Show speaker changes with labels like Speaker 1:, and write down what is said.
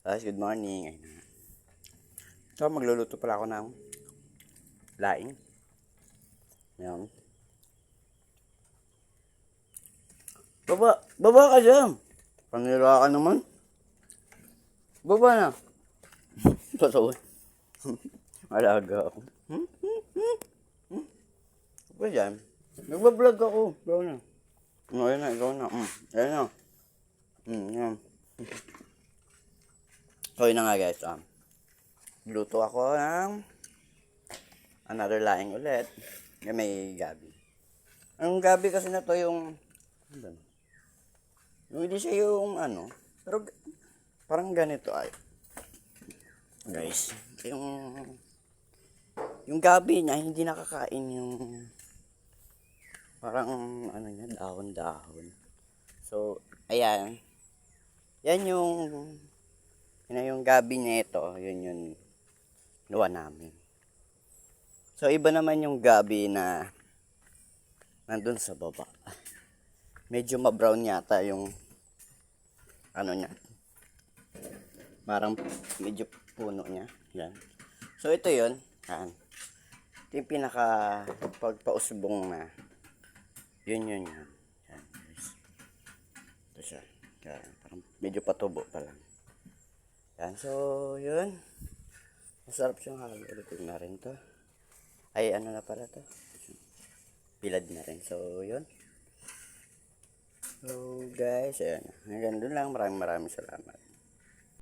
Speaker 1: Guys, good morning. Ayun na. So, magluluto pala ako ng laing. Ayan. Baba ka dyan. Panira ka naman. Baba na. Totoo. Malaga ako. Baba dyan. Nagbablog ako. Ikaw na. Ayun na, ikaw na. Ayun na. Yan. So, yun na nga guys. Luto ako ng another laing ulit. May gabi. Ang gabi kasi na to yung hindi siya yung pero parang ganito ay. Guys, yung gabi niya hindi nakakain yung parang niya, dahon-dahon. So, ayan. Yan yung gabi niya ito. Yun yung luwa namin. So, iba naman yung gabi na nandun sa baba. Medyo ma-brown yata yung niya. Parang medyo puno niya. Yan. So, ito yun. Yan. Ito yung pinaka pagpausbong na. Yun. Yan, guys. Ito siya. Yan. Parang medyo patubo pa lang. Yan. So, yun. Masarap siyang halo. Ulitin na rin to. Ay, na pala to. Pilad na rin. So, yun. So, guys, ayan. Hanggang doon lang. Maraming salamat.